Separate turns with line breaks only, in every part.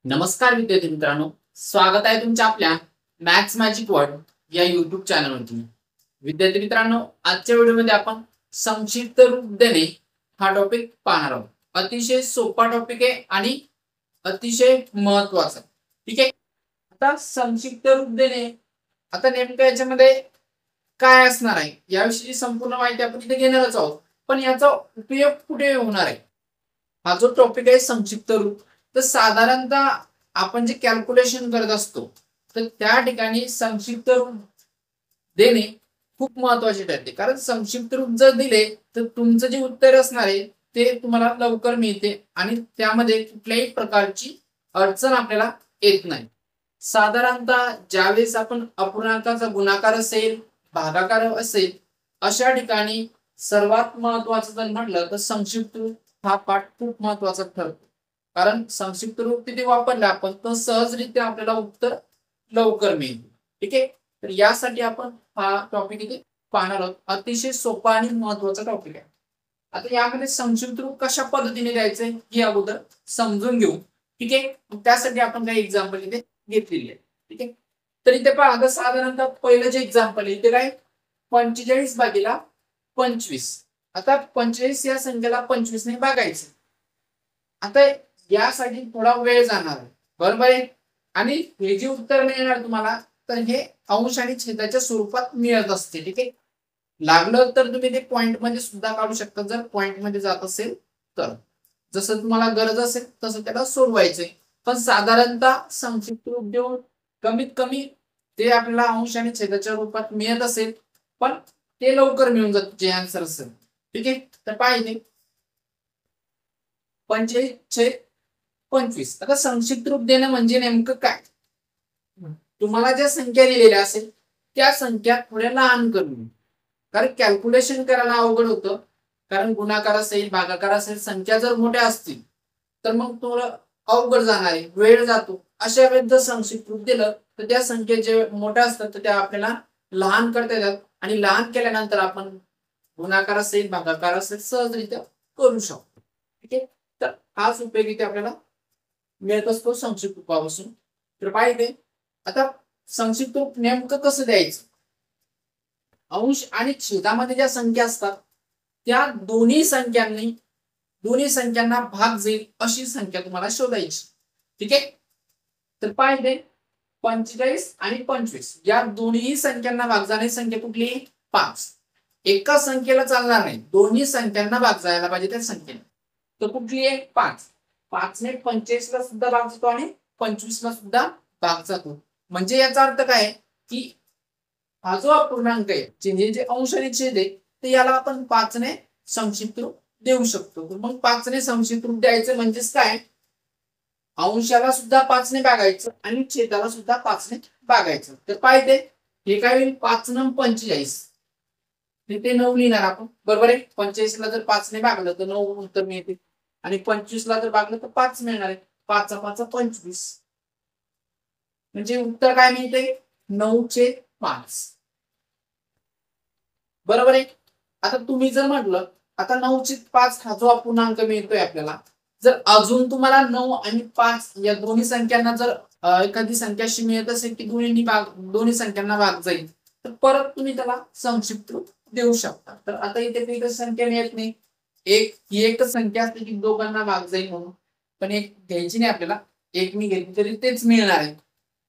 नमस्कार विद्यार्थी मित्रांनो, स्वागत आहे तुमच्या आपल्या मॅथ्स मॅजिक वर्ल्ड या युट्यूब चॅनलवरती. विद्यार्थी मित्रांनो, आजच्या व्हिडिओमध्ये आपण संक्षिप्त रूप देणे हा टॉपिक पाहणार आहोत. अतिशय सोपा टॉपिक आहे आणि अतिशय महत्वाचा. ठीक आहे. आता संक्षिप्त रूप देणे, आता नेमकं याच्यामध्ये काय असणार आहे याविषयी संपूर्ण माहिती आपण इथे घेणारच आहोत. पण याचा उपयोग कुठे होणार आहे, हा जो टॉपिक आहे संक्षिप्त रूप, तर साधारणतः आपण जे कॅल्क्युलेशन करत असतो तर त्या ठिकाणी संक्षिप्त रूप देणे खूप महत्वाचे ठरते. कारण संक्षिप्त रूप जर दिले तर तुमचं जे उत्तर असणार आहे ते तुम्हाला लवकर मिळते आणि त्यामध्ये कुठल्याही प्रकारची अडचण आपल्याला येत नाही. साधारणतः ज्यावेळेस आपण अपूर्णांकाचा गुणाकार असेल, भागाकार असेल, अशा ठिकाणी सर्वात महत्वाचं जर म्हटलं तर संक्षिप्त रूप हा पाठ खूप महत्वाचा ठरतो. कारण संक्षिप्त रूप तिथे वापरलं आपण तर सहजरित्या आपल्याला उत्तर लवकर मिळेल. ठीक आहे. तर यासाठी आपण हा टॉपिक इथे पाहणार आहोत. अतिशय सोपा आणि महत्वाचा टॉपिक आहे. आता यामध्ये संक्षिप्त रूप कशा पद्धतीने द्यायचे हे अगोदर समजून घेऊ. ठीक आहे. त्यासाठी आपण काही एक्झाम्पल इथे घेतलेली आहे. ठीक आहे. तर इथे पहा, आता साधारणतः पहिलं जे एक्झाम्पल आहे इथे काय 45 भागीला 25. आता 45 या संख्येला 25 ने भागायचं. आता यासाठी थोडा वेळ जाणार आहे, बरोबर आहे. आणि हे जे उत्तर मिळणार तुम्हाला तर हे अंश आणि छेदाच्या स्वरूपात मिळत असते. ठीक आहे. लागलं तर तुम्ही ते पॉइंट मध्ये सुद्धा काढू शकता, जर पॉइंट मध्ये जात असेल तर. जसं तुम्हाला गरज असेल तसं त्याला सोडवायचंय. पण साधारणतः संक्षिप्त रूप देऊन कमीत कमी ते आपल्याला अंश आणि छेदाच्या रूपात मिळत असेल, पण ते लवकर मिळून जात जे आन्सर असेल. ठीक आहे. तर पाहिजे 45/25. आता संक्षिप्त रूप देणं म्हणजे नेमकं काय, तुम्हाला ज्या संख्या दिलेल्या असेल त्या संख्या थोड्या लहान करून, कारण कॅल्क्युलेशन करायला अवघड होतं. कारण गुणाकार असेल, भागाकार असेल, संख्या जर मोठ्या असतील तर मग थोडं अवघड जाणार आहे, वेळ जातो. अशा वेळेस जर संक्षिप्त रूप दिलं तर त्या संख्या जे मोठ्या असतात तर त्या आपल्याला लहान करता येतात आणि लहान केल्यानंतर आपण गुणाकार असेल, भागाकार असेल सहजरित्या करू शकतो. ठीक आहे. तर हाच उपयोग इथे आपल्याला मिळत असतो संक्षिप्त रूपापासून. तर पाहिजे आता संक्षिप्त रूप नेमकं कसं द्यायचं, अंश आणि छेदामध्ये ज्या संख्या असतात त्या दोन्ही संख्यांना भाग जाईल अशी संख्या तुम्हाला शोधायची. ठीक आहे. तर पाहिजे 45 आणि 25 या दोन्ही संख्यांना भाग जाणारी संख्या कुठली, 5. एका संख्येला चालणार नाही, दोन्ही संख्यांना भाग जायला पाहिजे त्या संख्येने. तर कुठली आहे, 5. 5 ने 45 ला सुद्धा भाग जातो आणि 25 ला सुद्धा भाग जातो. म्हणजे याचा अर्थ काय की हा जो अपूर्णांक आहे, जे अंश आणि छेद आहे, ते याला आपण 5 ने संक्षिप्त रूप देऊ शकतो. मग 5 ने संक्षिप्त रूप द्यायचं म्हणजेच काय, अंशाला सुद्धा 5 ने भागायचं आणि छेदाला सुद्धा 5 ने भागायचं. तर पाहिजे हे काय होईल, 5 न 45, तिथे 9 लिहिणार आपण, बरोबर आहे. 45 ला जर 5 ने भागलं तर 9 उत्तर मिळते आणि 25 ला जर भागलं तर 5 मिळणार आहे. 5 5 25 म्हणजे उत्तर काय मिळते, 9/5. बरोबर आहे. आता तुम्ही जर म्हटलं आता 9/5 हा जो अपूर्णांक मिळतोय आपल्याला, जर अजून तुम्हाला 9 आणि 5 या दोन्ही संख्यांना जर एखादी संख्या अशी मिळत असेल की दोन्ही संख्यांना भाग जाईल तर परत तुम्ही त्याला संक्षिप्त रूप देऊ शकता. तर आता इथे एकच संख्या मिळत नाही, ही एकच संख्या असते की दोघांना भाग जाईल म्हणून, पण एक घ्यायची नाही आपल्याला, एक मी घेतली तरी तेच मिळणार आहे.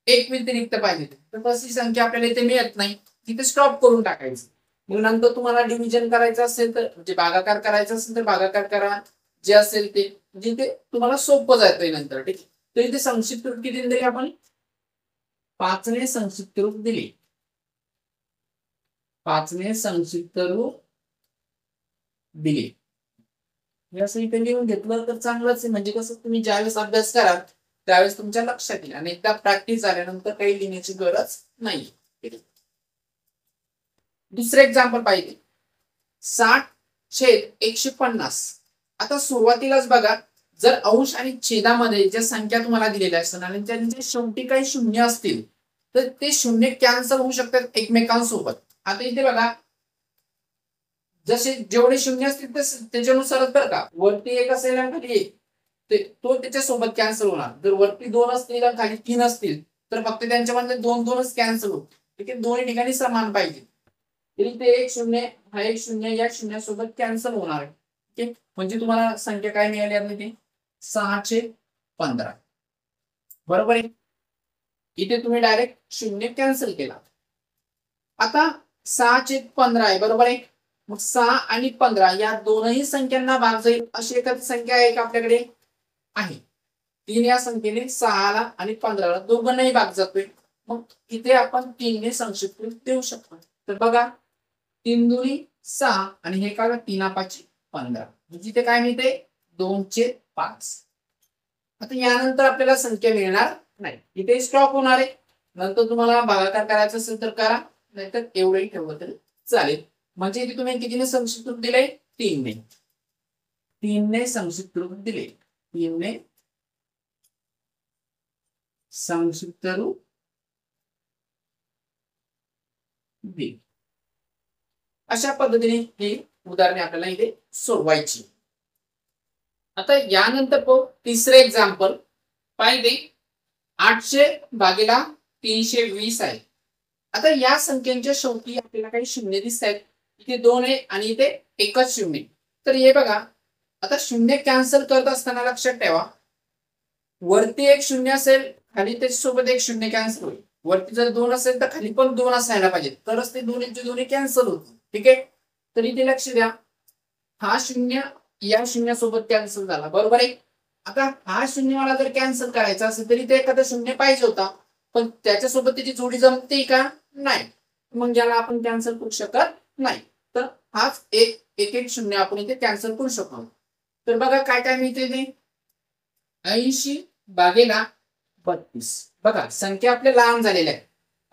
एक व्यतिरिक्त पाहिजे तर तशी संख्या आपल्याला इथे मिळत नाही, तिथे स्टॉप करून टाकायचं. मग नंतर तुम्हाला डिव्हिजन करायचं असेल तर, म्हणजे भागाकार करायचा असेल तर भागाकार करा, जे असेल ते जिथे तुम्हाला सोपं जातंय नंतर. ठीक आहे. तर इथे संक्षिप्त रूप किती दिले आपण, 5 ने संक्षिप्त रूप दिले. 5 ने संक्षिप्त रूप दिले. असं इथे लिहून घेतलं तर चांगलंच आहे. म्हणजे कसं तुम्ही ज्यावेळेस अभ्यास कराल त्यावेळेस तुमच्या लक्षात येईल आणि एकदा प्रॅक्टिस झाल्यानंतर काही लिहिण्याची गरज नाही. दुसरं एक्झाम्पल पाहिजे, 60/150. आता सुरुवातीलाच बघा, जर अंश आणि छेदामध्ये ज्या संख्या तुम्हाला दिलेल्या असतात आणि त्यांच्या शेवटी काही शून्य असतील तर ते शून्य कॅन्सल होऊ शकतात एकमेकांसोबत. आता इथे बघा, जसे जेवढे शून्य असतील त्याच्यानुसारच बरं का, वरती 1 असेल आणि खाली 1. तो त्याच्यासोबत कॅन्सल होणार. जर वरती 2 असतील आणि खाली 3 असतील तर फक्त त्यांच्यामध्ये 2-2च कॅन्सल होतील. ठीक आहे, दोन्ही ठिकाणी समान पाहिजे. तरी ते 1 0 हा 1 0 या शून्यासोबत कॅन्सल होणार आहे. ठीक आहे, म्हणजे तुम्हाला संख्या काय मिळाली आपली ती 615. बरोबर आहे. इथे तुम्ही डायरेक्ट 0 कॅन्सल केला. आता 615 आहे. बरोबर आहे. मग 6 आणि 15 या दोनही संख्यांना भाग जाईल अशी एखादी संख्या आहे का आपल्याकडे? आहे. 3 या संख्येने 6 ला आणि 15 ला दोघांनाही भाग जातोय. मग इथे आपण 3 ने संक्षिप्त रूप देऊ शकतो. तर बघा 3 दुनी 6 आणि हे काय 3 5 15. म्हणजे इथे काय मिळते 2/5. आता यानंतर आपल्याला संख्या मिळणार नाही. इथे स्टॉप होणार आहे. नंतर तुम्हाला भागाकार करायचा असेल तर करा, नाहीतर एवढंही ठेवलं तरी चालेल. म्हणजे इथे तुम्ही कितीने संक्षिप्त रूप दिले? 3 ने. 3 ने संक्षिप्त रूप दिले. 3 ने संक्षिप्त रूप दिले. अशा पद्धतीने ही उदाहरणे आपल्याला इथे सोडवायची. आता यानंतर तिसरे एक्झाम्पल पाहिजे. 800 भागीला 320 आहे. आता या संख्यांच्या शेवटी आपल्याला काही शून्य दिसत आहेत. इथे 2 आहे आणि इथे एकच शून्य. तर हे बघा, आता शून्य कॅन्सल करत असताना लक्षात ठेवा वरती एक शून्य असेल खाली त्याच्यासोबत एक शून्य कॅन्सल होईल. वरती जर 2 असेल तर खाली पण 2 असायला पाहिजे, तरच ते दोन्हीचे दोन्ही कॅन्सल होतील. ठीक आहे, तर इथे लक्ष द्या, हा शून्य या शून्यासोबत कॅन्सल झाला. बरोबर आहे. आता हा शून्य मला जर कॅन्सल करायचा असेल तरी ते एखादा शून्य पाहिजे होता, पण त्याच्यासोबत त्याची जोडी जमते का? नाही. मग याला आपण कॅन्सल करू शकत नाही. तर हाच एक एक शून्य आपण इथे कॅन्सल करू शकतो. तर बघा काय काय मिळते ते 80 भागीला 32. बघा संख्या आपल्या लहान झालेल्या आहे.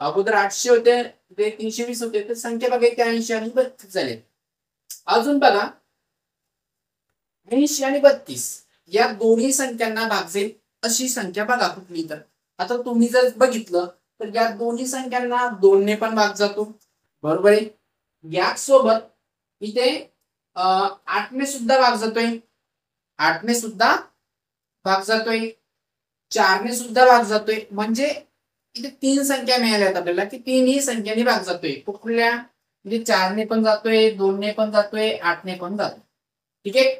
अगोदर 800 होते, ते 320 होते, तर संख्या बघा इथे 80 आणि 32 झाले. अजून बघा 80 आणि 32 या दोन्ही संख्यांना भाग जाईल अशी संख्या बघा कुठली. तर आता तुम्ही जर बघितलं तर या दोन्ही संख्यांना 2 ने पण भाग जातो. बरोबर आहे. याच सोबत इथे 8 ने सुद्धा भाग जातोय, 8 ने सुद्धा भाग जातोय, 4 ने सुद्धा भाग जातोय. म्हणजे इथे 3 संख्या मिळाल्यात आपल्याला की 3 ही संख्येने भाग जातोय. कुठल्या? म्हणजे 4 ने पण जातोय, 2 ने पण जातोय, 8 ने पण जातोय. ठीक आहे.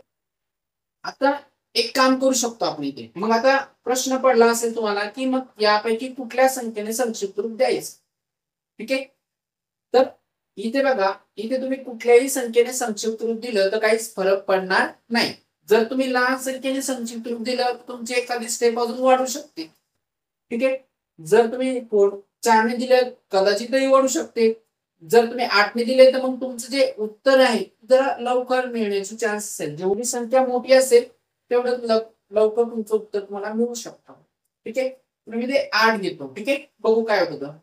आता एक काम करू शकतो आपण इथे. मग आता प्रश्न पडला असेल तुम्हाला की मग यापैकी कुठल्या संख्येने संक्षिप्त रूप द्यायचं. ठीक आहे, तर इथे बघा, इथे तुम्ही कुठल्याही संख्येने संक्षिप्त रूप दिलं तर काहीच फरक पडणार नाही. जर तुम्ही लहान संख्येने संक्षिप्त रूप दिलं तर तुमची एखादी स्टेप अजून वाढू शकते. ठीक आहे, जर तुम्ही 4 ने दिलं कदाचितही वाढू शकते. जर तुम्ही 8 ने दिले तर मग तुमचं जे उत्तर आहे जरा लवकर मिळण्याचे चान्स असेल. जेवढी संख्या मोठी असेल तेवढं लवकर तुमचं उत्तर तुम्हाला मिळू शकतं. ठीक आहे, मी ते 8 घेतो. ठीक आहे, बघू काय होतं.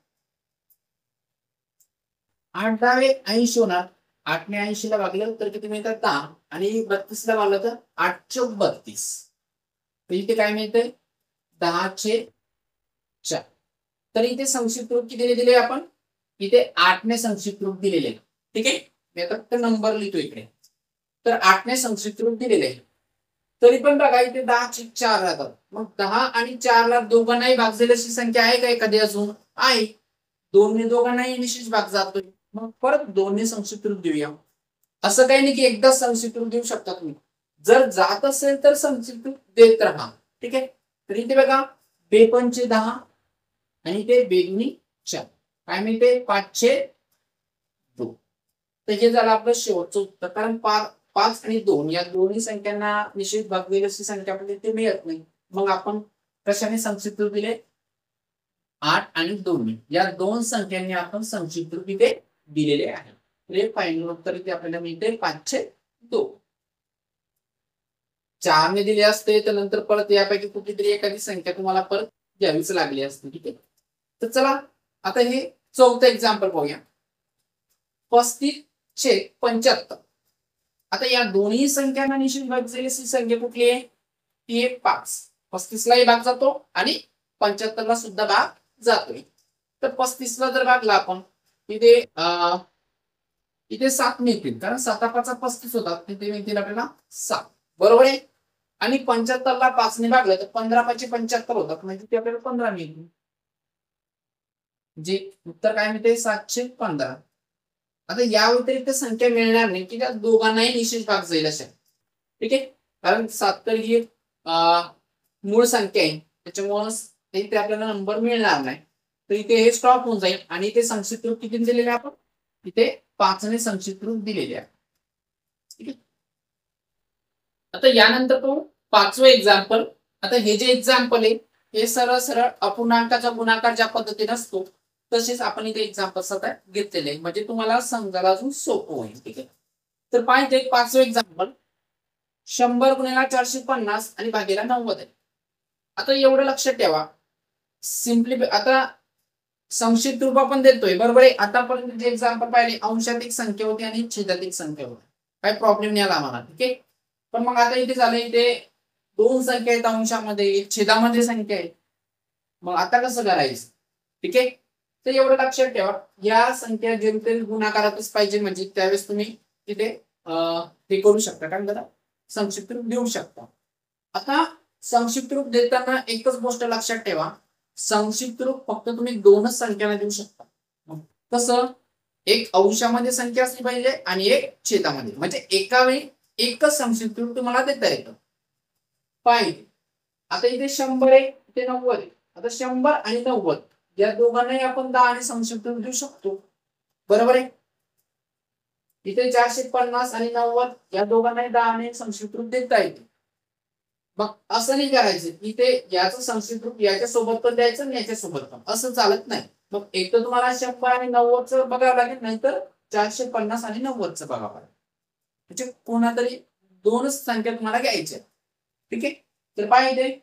8 10 80 होणार. 8 ने 80 ला भागलं तर किती मिळतात? 10. आणि 32 ला भागलं तर 8 चौक 32. तर इथे काय मिळतंय? 10/4. तर इथे संक्षिप्त रूप किती दिले आपण? इथे 8 ने संक्षिप्त रूप दिलेले. ठीक आहे, मी आता फक्त नंबर लिहितो इकडे. तर 8 ने संक्षिप्त रूप दिलेले आहे. तरी पण बघा इथे 10/4 राहतात. मग 10 आणि 4 ला दोघांनाही भाग जाईल अशी संख्या आहे का एखादी अजून? आहे. 2 ने दोघांनाही निश्चित भाग जातोय. मग परत 2 ने संक्षिप्त रूप देऊया. असं काही नाही की एकदा संक्षिप्त रूप देऊ शकता तुम्ही. जर जात असेल तर संक्षिप्त रूप देत राहा. ठीक आहे, तर इथे बघा 2×5 = 10 आणि ते 2×4 काय मिळते? 5/2. तर हे झालं आपलं शेवटचं उत्तर. कारण 5 आणि 2 या दोन्ही संख्यांना निश्चित भाग देईल अशी संख्या आपल्याला इथे मिळत नाही. मग आपण कशाने संक्षिप्त रूप दिले? 8 आणि 2 या दोन संख्यांनी आपण संक्षिप्त रूप इथे दिलेले आहे. म्हणजे फायनल उत्तर इथे आपल्याला मिळते 5/2. 4 ने दिले असते तर नंतर परत यापैकी कुठलीतरी एखादी संख्या तुम्हाला परत द्यावीच लागली असते. ठीक आहे, तर चला आता हे चौथं एक्झाम्पल पाहूया. 35/75. आता या दोन्ही संख्यांना निश्चित भाग जाईल अशी संख्या कुठली आहे? ती आहे 5. 35 लाही भाग जातो आणि 75 ला सुद्धा भाग जातोय. तर 35 ला जर भागला आपण इथे 7 मिळतील, कारण 7 5 35 होतात. तिथे मिळतील आपल्याला 7. बरोबर आहे. आणि 75ला 5 ने भागलं तर 15×5 = 75 होतात, म्हणजे ते आपल्याला 15 मिळतील. जे उत्तर काय मिळते 715. आता या व्यतिरिक्त संख्या मिळणार नाही की त्या दोघांनाही निशेष भाग जाईल अशा. ठीक आहे, कारण 70 ही मूळ संख्या आहे, त्याच्यामुळे इथे आपल्याला नंबर मिळणार नाही. तर इथे हे स्टॉप होऊन जाईल आणि इथे संक्षिप्त रूप किती दिलेले आपण इथे 5 ने संक्षिप्त रूप दिलेले आहे. ठीक आहे, आता यानंतर तो 5वं एक्झाम्पल. आता हे जे एक्झाम्पल आहे हे सरळ सरळ अपूर्णांकाचा गुणाकार ज्या पद्धतीने असतो तसेच आपण इथे एक्झाम्पल सध्या घेतलेले आहे, म्हणजे तुम्हाला समजायला अजून सोपं होईल. ठीक आहे, तर पाहिजे 5वं एक्झाम्पल 100 गुणिले 450 आणि भागीला 90 आहे. आता एवढं लक्षात ठेवा, सिम्पली आता संक्षिप्त रूप आपण देतोय बरोबर आहे. आतापर्यंत जे एक्झाम्पल पाहिले अंशातिक संख्या होती आणि छेदातिक संख्या होती, काही प्रॉब्लेम नाही आला आम्हाला. ठीक आहे, पण मग आता इथे झालं इथे दोन संख्या आहेत अंशामध्ये, छेदामध्ये संख्या आहे, मग आता कसं करायचं. ठीक आहे, तर एवढं लक्षात ठेवा या संख्या जेमतेम गुणाकारातच पाहिजे, म्हणजे त्यावेळेस तुम्ही तिथे हे करू शकता, काय म्हणतात संक्षिप्त रूप देऊ शकता. आता संक्षिप्त रूप देताना एकच गोष्ट लक्षात ठेवा, संक्षिप्त रूप फक्त तुम्ही दोनच संख्यांना देऊ शकता. कसं, एक अंशामध्ये संख्या असली पाहिजे आणि एक छेदामध्ये, म्हणजे एका वेळी एकच संक्षिप्त रूप तुम्हाला देता येतं. पाहिजे आता इथे 100 आहे इथे 90 आहे. आता 100 आणि 90 या दोघांनाही आपण 10 आणि संक्षिप्त रूप देऊ शकतो, बरोबर आहे. इथे 450 आणि 90 या दोघांनाही 10 आणि संक्षिप्त रूप देता येते. मग असं नाही करायचं इथे याचं संक्षिप्त रूप याच्या सोबत पण द्यायचं आणि याच्या सोबत पण, असं चालत नाही. मग एक तर तुम्हाला 100 आणि 90चं बघावं लागेल, नाहीतर 450 आणि 90चं बघावं लागेल, म्हणजे कोणातरी दोनच संख्या तुम्हाला घ्यायच्या. ठीक आहे, तर पाहिजे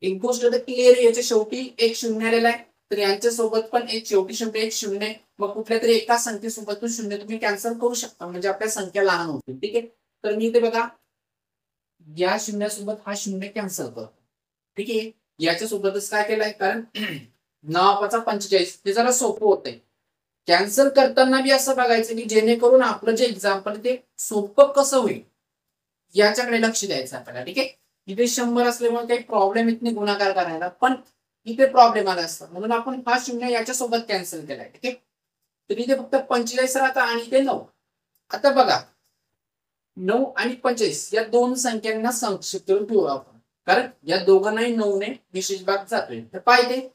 एक गोष्ट तर क्लिअर, याच्या शेवटी एक शून्य आलेला आहे, तर यांच्या सोबत पण एक शेवटी शेवटी एक शून्य, मग कुठल्या तरी एका संख्येसोबत शून्य तुम्ही कॅन्सल करू शकता, म्हणजे आपल्या संख्या लहान होतील. ठीक आहे, तर मी इथे बघा या शून्यासोबत हा शून्य कॅन्सल करतो. ठीक आहे, याच्यासोबतच काय केलंय, कारण 9×5 = 45 ते जरा सोपं होतंय. कॅन्सल करताना बी असं बघायचं की जेणेकरून आपलं जे एक्झाम्पल ते सोपं कसं होईल याच्याकडे लक्ष द्यायचं आपल्याला. ठीक आहे, इथे 100 असल्यामुळे काही प्रॉब्लेम येत नाही गुणाकार करायला, पण इथे प्रॉब्लेम आला असता म्हणून आपण हा शून्य याच्यासोबत कॅन्सल केलाय. ठीक आहे, तर इथे फक्त 45 राहता आणि इथे 9. आता बघा 9 आणि 45 या दोन संख्यांना संक्षिप्त रूप ठेवू आपण, कारण या दोघांनाही 9 ने विशेष भाग जातोय. तर पाहिजे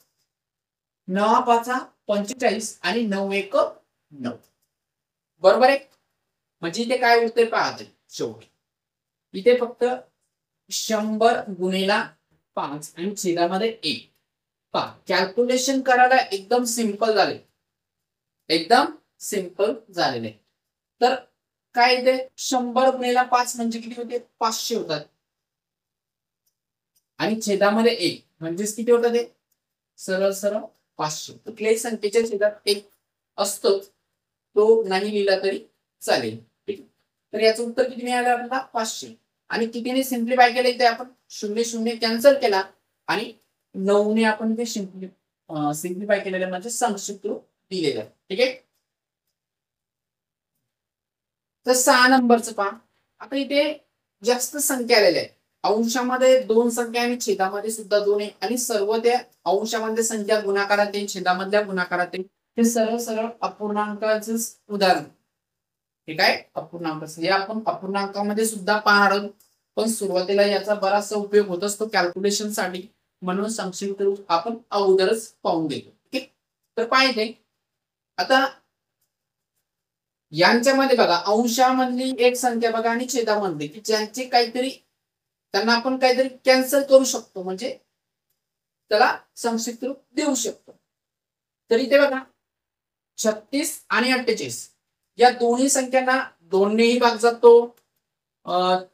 9×5 = 45 आणि 9×1 = 9, बरोबर आहे. म्हणजे इथे काय होतंय पाहते शेवटी इथे फक्त 100 गुणिले 5 आणि छेदामध्ये 1. पहा कॅल्क्युलेशन करायला एकदम सिंपल झाले, एकदम सिंपल झालेले. तर काय इथे 100 गुणिले 5 म्हणजे किती होते 500 होतात, आणि छेदामध्ये 1 म्हणजेच किती होतात ते सरळ सरळ 500. कुठल्याही संख्येच्या छेदात 1 असतोच, तो नाही लिहिला तरी चालेल. ठीक, तर याचं उत्तर किती मिळालं आपल्याला 500. आणि कितीने सिम्प्लिफाय केलं इथे आपण 0 0 कॅन्सल केला आणि 9 ने आपण ते सिम्प्लिफाय केलेलं म्हणजे संक्षिप्त रूप दिलेलं. ठीक आहे, तर 6 नंबरचं पहा. आता इथे जास्त संख्या आलेल्या आहे, अंशामध्ये 2 संख्या आणि छेदामध्ये सुद्धा 2 आहे, आणि सर्व त्या अंशामध्ये संख्या गुणाकारात आहे, छेदामधल्या गुणाकारात आहे. हे सरळ सरळ अपूर्णांकाचं उदाहरण. हे काय अपूर्णांक, हे आपण अपूर्णांकामध्ये सुद्धा पाहणार आहोत, पण सुरुवातीला याचा बराचसा उपयोग होत असतो कॅल्क्युलेशन साठी, म्हणून संक्षिप्त रूप आपण अगोदरच पाहून घेतो. ठीक, तर पाहिजे आता यांच्यामध्ये बघा अंशामधली एक संख्या बघा आणि छेदामधली की ज्यांचे काहीतरी त्यांना आपण काहीतरी कॅन्सल करू शकतो, म्हणजे त्याला संक्षिप्त रूप देऊ शकतो. तर इथे बघा 36 आणि 48 या दोन्ही संख्यांना 2 नेही भाग जातो,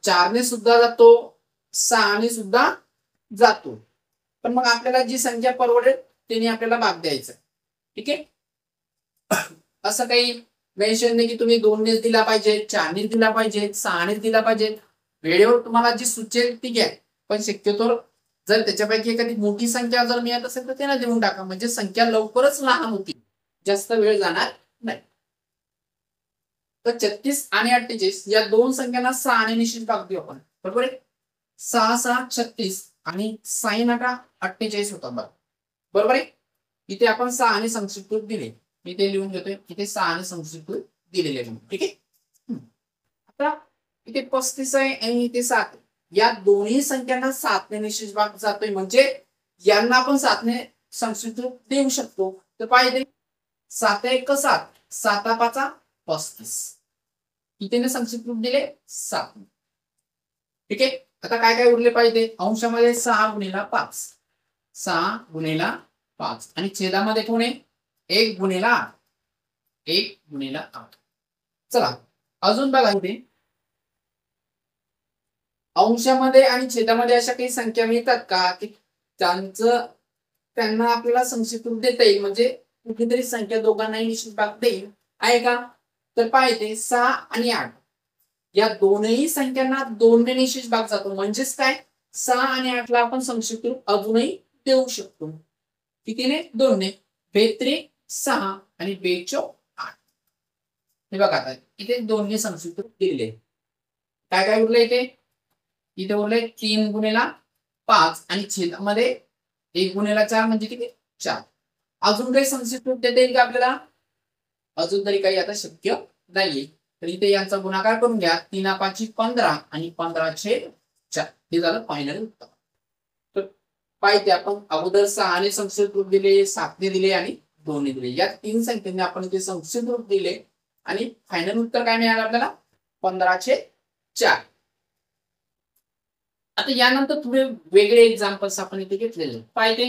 4 ने सुद्धा जातो, 6 ने सुद्धा जातो, पण मग आपल्याला जी संख्या परवडेल त्याने आपल्याला भाग द्यायचा. ठीक आहे, असं काही मेन्शन नाही की तुम्ही 2 ने दिला पाहिजे, 4 ने दिला पाहिजे, 6 ने दिला पाहिजे. वेळेवर तुम्हाला जी सुचेल ती घ्या, पण शक्यतो जर त्याच्यापैकी एखादी मोठी संख्या जर मिळत असेल तर त्यांना देऊन टाका, म्हणजे संख्या लवकरच लहान होती, जास्त वेळ जाणार नाही. तर 36 आणि 48 या दोन संख्यांना 6 ने निश्चित भाग देऊ आपण, बरोबर आहे. 6 6 36 आणि साइन 48 होतात बघा. बरोबर आहे. इथे आपण 6 आणि संक्षिप्त रूप दिले. मी ते लिहून घेतोय. इथे 6 आणि संक्षिप्त रूप दिलेले आहे. ठीक आहे. आता इथे 35 आहे आणि इथे 7. या दोन्ही संख्यांना 7 ने निश्चित भाग जातोय म्हणजे यांना आपण 7 ने संक्षिप्त रूप देऊ शकतो. तर पाहिजे 7 1 7 7 5 35. इथे संक्षिप्त रूप दिले 7. ठीक आहे. आता काय काय उरले पाहिजे. अंशामध्ये 6 गुणिला 5 6 गुणिला 5 आणि छेदामध्ये कोण आहे 1 गुणिला 8 1 गुणिला 8. चला अजून बघा इथे अंशामध्ये आणि छेदामध्ये अशा काही संख्या मिळतात का की त्यांना आपल्याला संक्षिप्त रूप देता येईल म्हणजे कुठलीतरी संख्या दोघांनाही निश्चित भाग देईल आहे का. तर पाहिजे 6 आणि 8 या दोनही संख्यांना 2 ने निश्चित भाग जातो म्हणजेच काय 6 आणि 8 ला आपण संक्षिप्त रूप अजूनही देऊ शकतो. कितीने 2 ने 2 6 आणि 2 8. हे बघा आता इथे 2 ने संक्षिप्त रूप दिले. काय काय उरलं इथे उरले 3 गुणिला 5 आणि छेदामध्ये 1 गुणिला 4 म्हणजे किती 4. अजून काही संक्षिप्त रूप देता येईल का आपल्याला. अजून तरी काही आता शक्य नाहीये. तर इथे यांचा गुणाकार करून घ्या. 3 5 15 आणि 15/4 हे झालं फायनल उत्तर. तर पाहिजे आपण अगोदर 6 ने संक्षिप्त रूप दिले 7 ने दिले आणि 2 ने दिले. या तीन संख्यांनी आपण इथे संक्षिप्त रूप दिले आणि फायनल उत्तर काय मिळालं आपल्याला 15/4. आता यानंतर थोडे वेगळे एक्झाम्पल्स आपण इथे घेतलेले पाहिजे.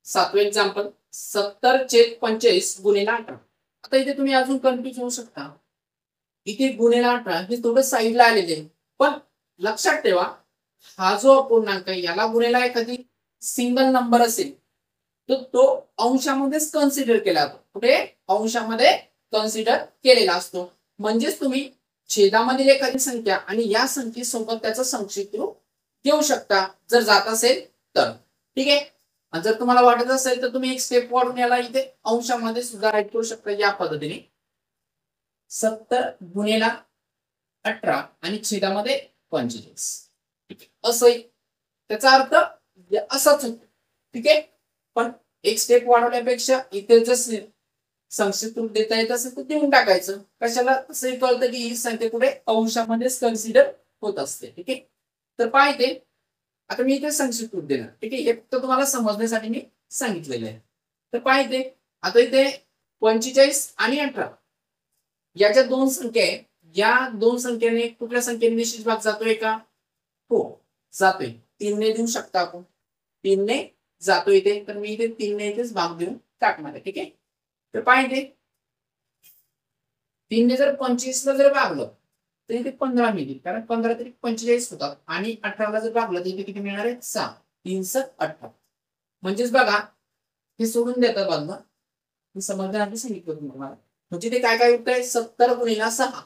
7वें एक्झाम्पल 70/45 गुणिला 18. आता इथे तुम्ही अजून कन्फ्युज होऊ शकता. इथे गुणिला 18 हे थोडं साईडला आलेले पण लक्षात ठेवा हा जो अपूर्णांक आहे याला गुणिला एखादी सिंगल नंबर असेल तर तो अंशामध्येच कन्सिडर केला जातो. कुठे अंशामध्ये कन्सिडर केलेला असतो. म्हणजेच तुम्ही छेदामधील एखादी संख्या आणि या संख्येसोबत त्याचा संक्षिप्त रूप घेऊ शकता जर जात असेल तर. ठीक आहे. आणि जर तुम्हाला वाटत असेल तर तुम्ही एक स्टेप वाढून याला इथे अंशामध्ये सुद्धा राईट करू शकता या पद्धतीने 70 गुणिला 18 आणि छेदामध्ये 45 असं त्याचा अर्थ असाच होतो. ठीक आहे. पण एक स्टेप वाढवण्यापेक्षा इथे जर संक्षिप्त रूप देता येत असेल तर देऊन टाकायचं. कशाला असं कळतं की ही संख्या कुठे अंशामध्येच कन्सिडर होत असते. ठीक आहे. तर पाहिजे आता मी इथे संक्षिप्त रूप देणार. ठीक आहे. हे फक्त तुम्हाला समजण्यासाठी मी सांगितलेलं आहे. तर पाहिजे आता इथे 45 आणि 18 याच्या दोन संख्या आहे. या दोन संख्येने कुठल्या संख्येने निश्चित भाग जातोय का. हो जातोय. 3 ने देऊ शकता आपण 3 ने जातो इथे. तर मी इथे 3 ने इथेच भाग देऊन टाकणार आहे. ठीक आहे. तर पाहिजे 3 ने जर 25 ला जर भागलं तर इथे 15 मिळतील कारण 15 तरी 45 होतात आणि 18 ला जर भागलं तर इथे किती मिळणार आहे 6 3 7 18. म्हणजेच बघा हे सोडून देतात बाजूला. मी समजण्यासाठी सांगितलं तुम्हाला. म्हणजे ते काय काय उत्तर आहे 70 गुणिला 6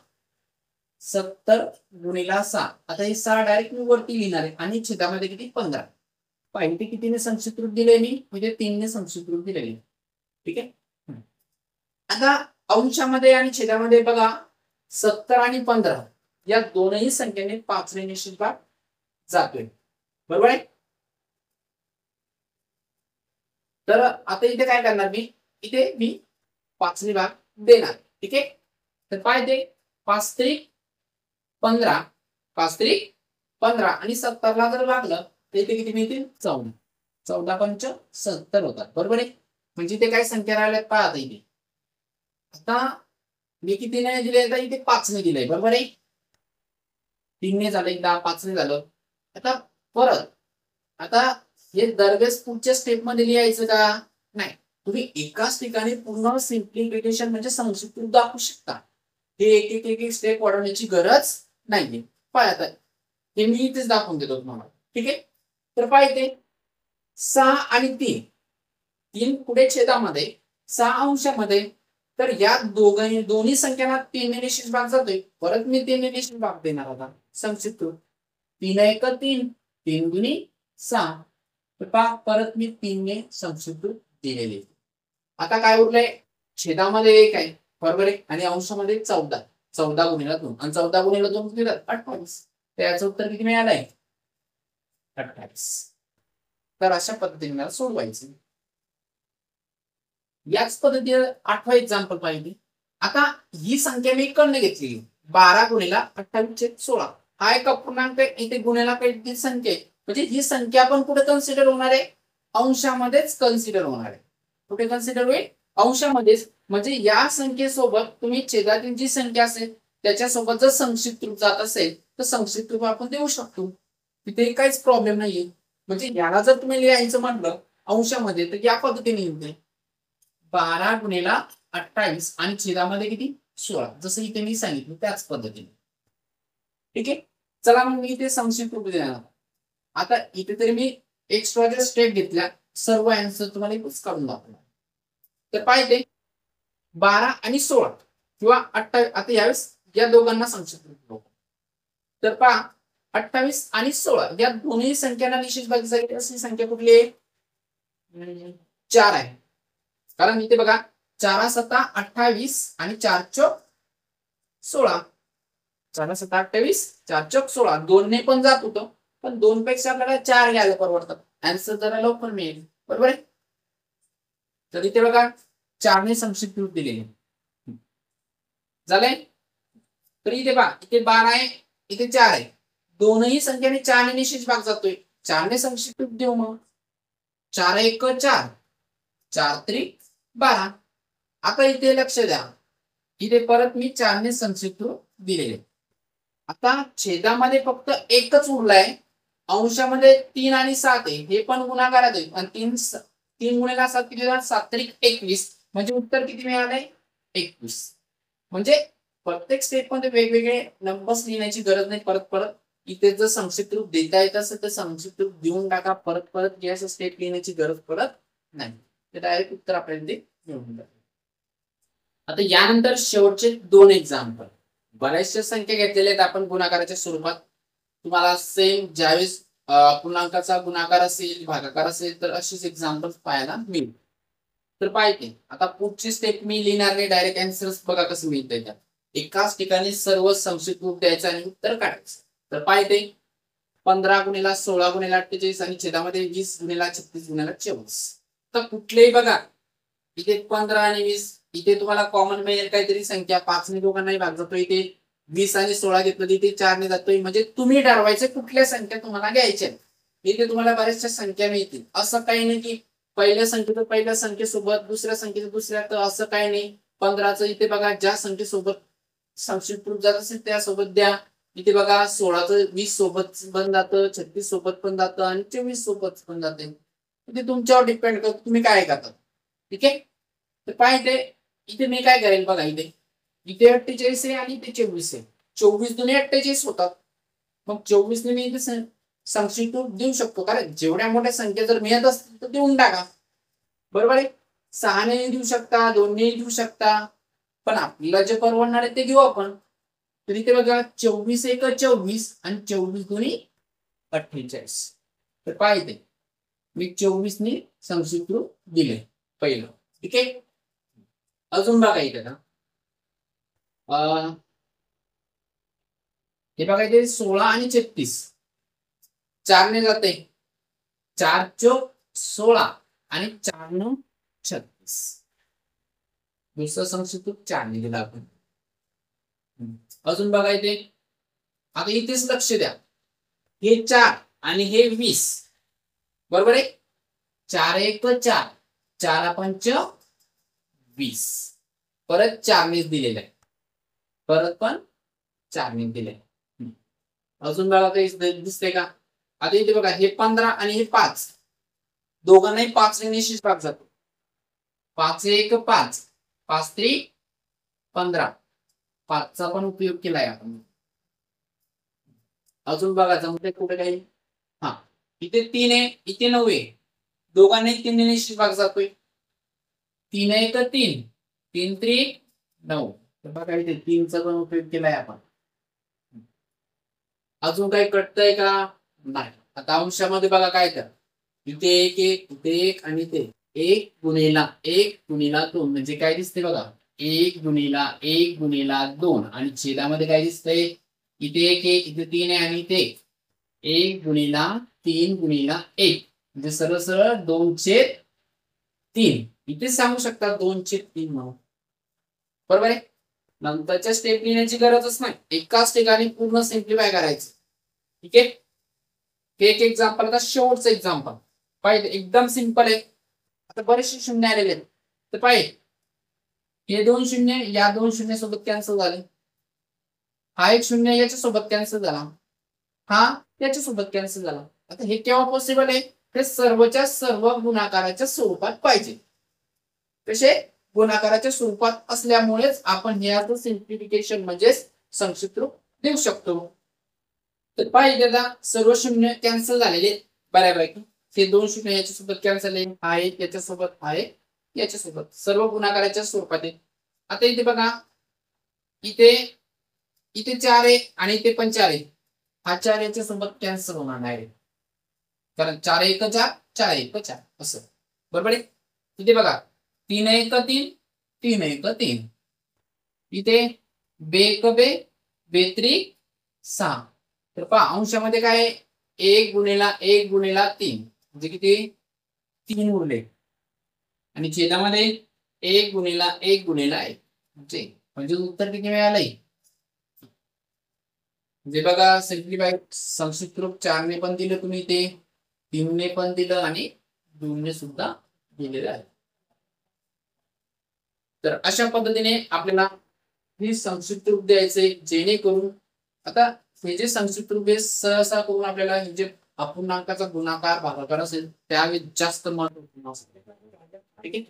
70 गुणिला 6. आता हे 6 डायरेक्ट मी वरती लिहिणार आहे आणि छेदामध्ये किती 15. पाहिजे कितीने संक्षिप्त रूप दिले मी म्हणजे 3 ने संक्षिप्त रूप दिलेले. ठीक आहे. आता अंशामध्ये आणि छेदामध्ये बघा 70 आणि 15 या दोनही संख्येने 5 ने निश्चित भाग जातोय. बरोबर आहे. तर आता इथे काय करणार मी इथे मी 5 ने भाग देणार. ठीक आहे. तर पाहिजे 5 त्रिक 15 5 त्रिक 15 आणि 70 ला जर भागलं तर इथे किती मिळतील 14 14 पंच 70 होतात. बरोबर आहे. म्हणजे इथे काय संख्या राहिल्यात पहा आता इथे. आता मी किती ने दिले तर इथे 5 ने दिलंय. बरोबर आहे. 3 ने झालं एकदा 5 ने झालं. आता परत आता हे दरवेळेस पुढच्या स्टेप मध्ये लिहायचं का नाही. तुम्ही एकाच ठिकाणी पूर्ण सिम्प्लिफिकेशन म्हणजे संक्षिप्त रूप दाखवू शकता. हे एक एक स्टेप वाढवण्याची गरज नाहीये. पाय आता हे मी इथेच दाखवून देतो तुम्हाला. ठीक आहे. तर पाहिजे 6 आणि 3 पुढे छेदामध्ये 6 अंशामध्ये तर या दोन्ही संख्यांना 3 ने निश्चित भाग जातोय. परत मी 3 ने निश्चित भाग देणार आता संक्षिप्त रूप 3 1 3 3 गुणी 6. परत मी 3 ने संक्षिप्त रूप दिलेले. आता काय उरलंय छेदामध्ये 1 आहे. बरोबर आहे. आणि अंशामध्ये 14 14 गुणिला 2 आणि 14 गुणिला 2 किती 28. तर याचं उत्तर किती मिळालंय 28. तर अशा पद्धतीने मला सोडवायचं. याच पद्धतीने 8वा एक्झाम्पल पाहिजे. आता ही संख्या मी कडनं घेतली 12 गुणिला 28/16. हा एक अपूर्णांक इथे गुणिला काही संख्या आहे, म्हणजे ही संख्या पण कुठे कन्सिडर होणार आहे, अंशामध्येच कन्सिडर होणार आहे. कुठे कन्सिडर होईल, अंशामध्येच. म्हणजे या संख्येसोबत तुम्ही छेदातील जी संख्या असेल त्याच्यासोबत जर संक्षिप्त रूप जात असेल तर संक्षिप्त रूप आपण देऊ शकतो, तिथे काहीच प्रॉब्लेम नाहीये. म्हणजे याला जर तुम्ही लिहायचं म्हटलं अंशामध्ये तर या पद्धतीने येते 12 गुणिला 28 आणि छेदामध्ये किती 16, जसं इथे मी सांगितलं त्याच पद्धतीने. ठीक आहे, चला मग मी इथे संक्षिप्त रूप देणार. आता इथे तरी मी एक्स्ट्रा स्टेप घेतल्या, सर्व आन्सर तुम्हाला इथेच काढून दाखवणार. तर पाहिजे 12 आणि 16 किंवा 28. आता यावेळेस या दोघांना संक्षिप्त रूप. तर पहा 28 आणि 16 या दोन्ही संख्यांना निश्चित भागासाठी अशी संख्या कुठली आहे, 4 आहे. कारण इथे बघा 4 7 28 आणि 4 चौक 16. 4 7 28 4 चौक 16 दोनने पण जात होतं, पण 2 पेक्षा आपल्याला 4 घ्यायला परवडतात, आन्सर जरा लवकर मिळेल. बरोबर आहे. तर इथे बघा 4 ने संक्षिप्त रूप दिलेले झाले. तर इथे बघा इथे 12 आहे, इथे 4 आहे, दोनही संख्येने 4 ने निश्चित भाग जातोय, 4 ने संक्षिप्त रूप देऊ. मग 4 1 4 4 3 12. आता इथे लक्ष द्या, इथे परत मी 4 ने संक्षिप्त रूप दिलेले. आता छेदामध्ये फक्त एकच उरलाय, अंशामध्ये 3 आणि 7 आहे, हे पण गुणाकारात आहे. आणि 3 गुणिला 7 किती झालं, 7 त्रिक 21. म्हणजे उत्तर किती मिळालंय 21. म्हणजे प्रत्येक स्टेप मध्ये वेगवेगळे नंबर्स लिहिण्याची गरज नाही. परत परत इथे जर संक्षिप्त रूप देता येत असेल तर संक्षिप्त रूप देऊन टाका, परत परत घ्यायचं स्टेप लिहिण्याची गरज पडत नाही, ते डायरेक्ट उत्तर आपल्याला ते मिळून जाईल. आता यानंतर शेवटचे 2 एक्झाम्पल. बऱ्याचशा संख्या घेतलेल्या आहेत आपण गुणाकाराच्या स्वरूपात. तुम्हाला सेम ज्यावेळेस पूर्णांकाचा गुणाकार असेल भागाकार असेल तर अशीच एक्झाम्पल पाहायला मिळेल. तर पाहिजे आता पुढची स्टेप मी लिहिणार नाही, डायरेक्ट आन्सर्स बघा कसं मिळतंय. त्या एकाच ठिकाणी सर्व संक्षिप्त रूप द्यायचं आणि उत्तर काढायचं. तर पाहिजे 15 गुणिला 16 गुणिला 48 आणि छेदामध्ये 20 गुणिला 36 गुणिला 24. तर कुठलेही बघा इथे 15 आणि 20, इथे तुम्हाला कॉमन मिळेल काहीतरी संख्या, 5 ने दोघांनाही भाग जातोय. इथे 20 आणि 16 घेतलं इथे 4 ने जातोय. म्हणजे तुम्ही ठरवायचे कुठल्या संख्या तुम्हाला घ्यायच्या. इथे तुम्हाला बऱ्याचशा संख्या मिळतील, असं काही नाही की पहिल्या संख्येचं पहिल्या संख्येसोबत दुसऱ्या संख्येचं दुसऱ्या, तर असं काही नाही. 15चं इथे बघा ज्या संख्येसोबत संक्षिप्त रूप जात असेल त्यासोबत द्या. इथे बघा 16चं 20 सोबत पण जातं, 36 सोबत पण जातं आणि 24 सोबत पण जाते. ते तुमच्यावर डिपेंड करतं तुम्ही काय करता. ठीक आहे, तर पाहिजे इथे मी काय करेल बघा, इथे 48 आहे आणि इथे 24 आहे. 24 दुने 48 होतात. मग 24 ने मी इथे संक्षिप्त रूप देऊ शकतो, कारण जेवढ्या मोठ्या संख्या जर मिळत असतील तर देऊन टाका. बरोबर आहे. 6 ने देऊ शकता, 2 ने देऊ शकता, पण आपल्याला जे परवडणार आहे ते घेऊ आपण. तर इथे बघा 24 1 24 आणि 24 दुनी 48. तर पाहिजे मी 24 ने संक्षिप्त रूप दिले पहिलं. ठीक आहे, अजून बघा इथे ना हे बघा इथे 16 आणि 36 4 ने जाते, 4 चौक 16 आणि 4 9 36. दुसरा संक्षिप्त रूप 4 ने दिला आपण. अजून बघा इथे, आता इथेच लक्ष द्या, हे 4 आणि हे 20. बरोबर आहे. 4 1 4 4 5 20. परत 4 ने दिलेलं आहे, परत पण 4 ने दिलंय. अजून बघा काही दिसतंय का. आता इथे बघा हे 15 आणि हे 5 दोघांनाही 5 ने निश्चित भाग जातो. 5 1 5 5 3 15. 5 चा पण उपयोग केलाय आपण. अजून बघा जमते कुठे काही. हा इथे 3 आहे, इथे 9 आहे, दोघांनाही 3 ने निश्चित भाग जातोय. 3 1 3 3 3 9. तर बघा इथे 3 चा पण उपयोग केलाय आपण. अजून काही कळतंय का नाही. आता अंशामध्ये बघा काय तर इथे 1 1 इथे 1 आणि इथे 1 गुणिला 2 म्हणजे काय दिसते बघा 1 गुणिला 2 आणि छेदामध्ये काय दिसतंय इथे 1 1 इथे 3 आहे आणि इथे 1 गुणिला 3 गुणिला 1 म्हणजे सरळ सरळ 2/3. इथे सांगू शकता 2/3 म्हणून. बरोबर आहे. नंतरच्या स्टेप लिहिण्याची गरजच नाही, एकाच ठिकाणी पूर्ण सिम्प्लिफाय करायचं. ठीक आहे. एक एक्झाम्पल, आता शेवटचं एक्झाम्पल पाहिजे, एकदम सिंपल आहे. आता बरेचसे शून्य आलेले आहेत, तर पाहिजे हे 2 शून्य या 2 शून्य सोबत कॅन्सल झाले. हा एक शून्य याच्या सोबत कॅन्सल झाला, हा याच्या सोबत कॅन्सल झाला. आता हे केव्हा पॉसिबल आहे? हे सर्वच्या सर्व गुणाकाराच्या स्वरूपात पाहिजे. कसे? गुणाकाराच्या स्वरूपात असल्यामुळेच आपण याचं सिम्प्लिफिकेशन म्हणजे संक्षिप्त रूप देऊ शकतो. तर पाहिजे आता सर्व शून्य कॅन्सल झालेले बऱ्यापैकी. हे 2 शून्य याच्यासोबत कॅन्सल आहे, हा एक याच्यासोबत, हा एक याच्यासोबत, सर्व गुणाकाराच्या स्वरूपात आहे. आता इथे बघा, इथे इथे 4 आहे आणि इथे पण 4 आहे. हा 4 याच्या सोबत कॅन्सल होणार नाही, कारण 4 1 4, 4 1 4 असं. बरोबर आहे. इथे बघा 3 1 3, 3 1 3. इथे बे 1 बे, बे 3 6. तर पहा अंशामध्ये काय 1 गुणिला 1 गुणिला 3 म्हणजे किती? 3 उरले. आणि छेदामध्ये 1 गुणिला 1 गुणिला 1 म्हणजे उत्तर किती मिळालंय? म्हणजे बघा सिम्प्लिफाय संक्षिप्त रूप 4 ने पण दिलं तुम्ही, ते 3 ने पण दिलं आणि 2 ने सुद्धा दिलेलं आहे. तर अशा पद्धतीने आपल्याला हे संक्षिप्त रूप द्यायचे, जेणेकरून आता हे जे संक्षिप्त रूप आहे सहसा करून आपल्याला हे जे अपूर्णांकाचा गुणाकार भागाकार असेल त्यावेळी जास्त महत्वपूर्ण असते. ठीक आहे.